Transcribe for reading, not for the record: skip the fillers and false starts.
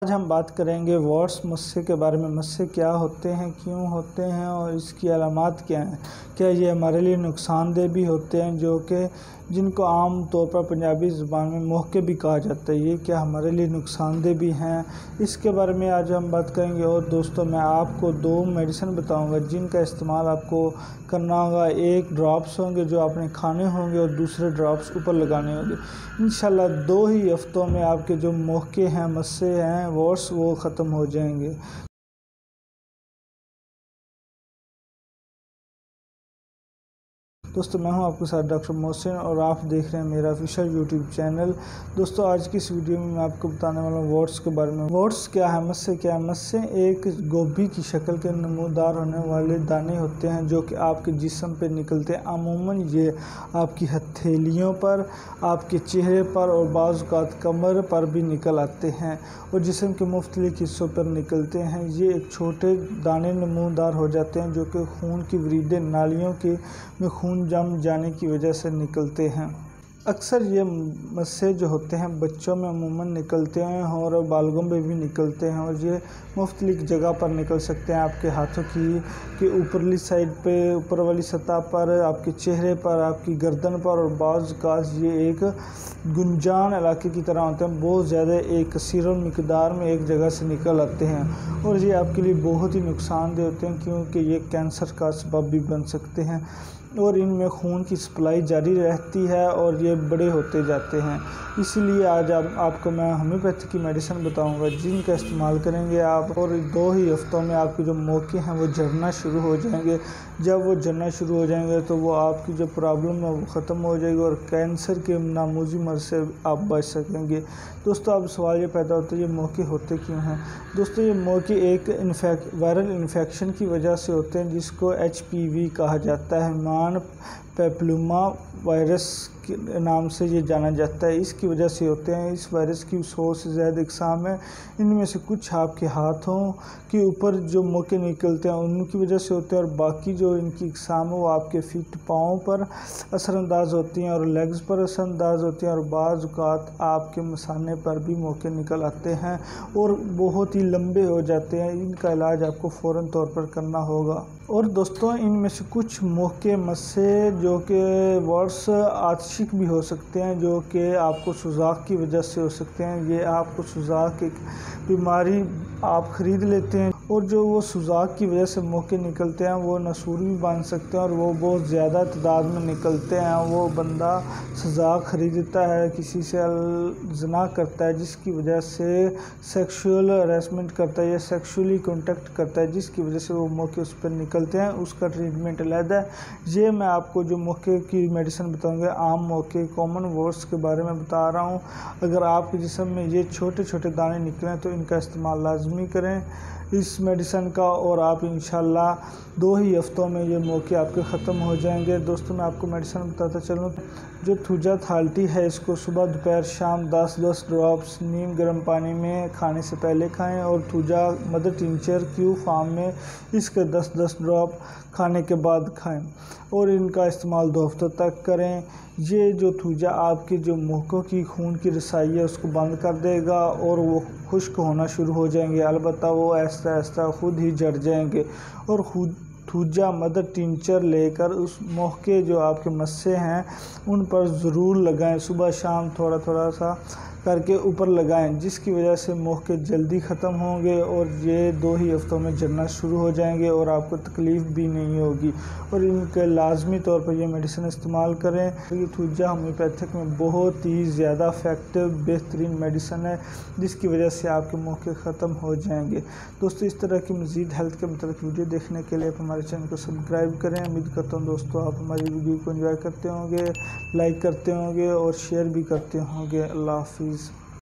आज हम बात करेंगे वॉट्स मस्से के बारे में। मस्से क्या होते हैं, क्यों होते हैं और इसकी अलामात क्या हैं। क्या ये हमारे लिए नुकसानदेह भी होते हैं, जो कि जिनको आम तौर पर पंजाबी ज़ुबान में मोहके भी कहा जाता है, ये क्या हमारे लिए नुकसानदेह भी हैं, इसके बारे में आज हम बात करेंगे। और दोस्तों, मैं आपको 2 मेडिसिन बताऊंगा जिनका इस्तेमाल आपको करना होगा। एक ड्रॉप्स होंगे जो आपने खाने होंगे और दूसरे ड्रॉप्स ऊपर लगाने होंगे। इंशाल्लाह 2 ही हफ्तों में आपके जो मोहके हैं, मस्से हैं, वॉट्स, वो ख़त्म हो जाएंगे। दोस्तों, मैं हूं आपके साथ डॉक्टर मोहसिन और आप देख रहे हैं मेरा ऑफिशियल यूट्यूब चैनल। दोस्तों, आज की इस वीडियो में मैं आपको बताने वाला हूं वॉट्स के बारे में। वॉट्स क्या है, मस्से क्या है। मस्से एक गोभी की शक्ल के नमूदार होने वाले दाने होते हैं जो कि आपके जिस्म पे निकलते हैं। अमूमन ये आपकी हथेलियों पर, आपके चेहरे पर और बाज़ औक़ात कमर पर भी निकल आते हैं और जिस्म के मुख्तलिफ हिस्सों पर निकलते हैं। ये एक छोटे दाने नमूदार हो जाते हैं जो कि खून की वरीदे नालियों के में खून जम जाने की वजह से निकलते हैं। अक्सर ये मस्से जो होते हैं बच्चों में अमूमन निकलते हैं और बालगों में भी निकलते हैं और ये मुख्तलिफ जगह पर निकल सकते हैं। आपके हाथों की ऊपरली साइड पे, ऊपर वाली सतह पर, आपके चेहरे पर, आपकी गर्दन पर और बाज़ औक़ात ये एक गुंजान इलाके की तरह होते हैं। बहुत ज़्यादा एक कसीर मिक़दार में एक जगह से निकल आते हैं और ये आपके लिए बहुत ही नुकसानदेह होते हैं क्योंकि ये कैंसर का सबब भी बन सकते हैं और इनमें खून की सप्लाई जारी रहती है और ये बड़े होते जाते हैं। इसीलिए आज आपको मैं होम्योपैथी की मेडिसिन बताऊंगा जिनका इस्तेमाल करेंगे आप और 2 ही हफ्तों में आपके जो मौके हैं वो झड़ना शुरू हो जाएंगे। जब वो झड़ना शुरू हो जाएंगे तो वो आपकी जो प्रॉब्लम है वो ख़त्म हो जाएगी और कैंसर के नामूज़ी मर्ज़ से आप बच सकेंगे। दोस्तों, अब सवाल ये पैदा होता है ये मौके होते क्यों हैं। दोस्तों, ये मौके एक वायरल इन्फेक्शन की वजह से होते हैं जिसको HPV कहा जाता है। ह्यूमन पैपिलोमा वायरस के नाम से ये जाना जाता है। इसकी वजह से होते हैं। इस वायरस की 100 से ज़्यादा इक़साम है। इनमें से कुछ आपके हाथों के ऊपर जो मोके निकलते हैं उनकी वजह से होते हैं और बाकी जो इनकी इक़साम है वो आपके फीट, पाँव पर असरअंदाज होती हैं और लेग्स पर असरअंदाज होती हैं और बाज़ औक़ात आपके मसाने पर भी मोके निकल आते हैं और बहुत ही लंबे हो जाते हैं। इनका इलाज आपको फ़ौरन तौर पर करना होगा। और दोस्तों, इनमें से कुछ मोके मस्से जो कि वॉट्स आंशिक भी हो सकते हैं, जो कि आपको सुजाक की वजह से हो सकते हैं। ये आपको सुजाक एक बीमारी आप ख़रीद लेते हैं और जो वो सुजाक की वजह से मोके निकलते हैं वो नसूर भी बन सकते हैं और वो बहुत ज़्यादा तादाद में निकलते हैं। वो बंदा सुजाक ख़रीदता है, किसी से ज़िना करता है जिसकी वजह से सेक्सुअल हरासमेंट करता है या सेक्सुअली कॉन्टेक्ट करता है जिसकी वजह से वो मोके उस पर निकलते हैं। उसका ट्रीटमेंट अलहदा है। ये मैं आपको जो मोके की मेडिसिन बताऊंगा, आम मोके, कॉमन वॉट्स के बारे में बता रहा हूँ। अगर आपके जिस्म में ये छोटे छोटे दाने निकलें तो इनका इस्तेमाल लाजमी करें इस मेडिसिन का और आप इंशाल्लाह 2 ही हफ्तों में ये मौके आपके ख़त्म हो जाएंगे। दोस्तों, मैं आपको मेडिसिन बताता चलूँ। जो थूजा थाल्टी है इसको सुबह, दोपहर, शाम 10-10 ड्रॉप्स नीम गर्म पानी में खाने से पहले खाएं और thuja mother tincture Q form में इसके 10-10 ड्रॉप खाने के बाद खाएं और इनका इस्तेमाल 2 हफ्तों तक करें। ये जो थूजा आपके जो मुँहों की खून की रसाई है उसको बंद कर देगा और वो खुश्क होना शुरू हो जाएंगे। अलबत्ता वो ऐसा ऐसा खुद ही जड़ जाएंगे और खुद थूजा मदर टिंचर लेकर उस मौके जो आपके मस्से हैं उन पर ज़रूर लगाएं। सुबह शाम थोड़ा थोड़ा सा करके ऊपर लगाएं जिसकी वजह से मौके जल्दी ख़त्म होंगे और ये 2 ही हफ्तों में झड़ना शुरू हो जाएंगे और आपको तकलीफ़ भी नहीं होगी। और इनके लाजमी तौर पर ये मेडिसिन इस्तेमाल करें। ये थूजा होम्योपैथिक में बहुत ही ज़्यादा इफ़ेक्टिव बेहतरीन मेडिसिन है जिसकी वजह से आपके मौके ख़त्म हो जाएंगे। दोस्तों, इस तरह की मज़ीद हेल्थ के मतलब वीडियो देखने के लिए आप हमारे चैनल को सब्सक्राइब करें। उम्मीद करता हूँ दोस्तों आप हमारी वीडियो को एंजॉय करते होंगे, लाइक करते होंगे और शेयर भी करते होंगे। अल्लाह हाफ़िज़।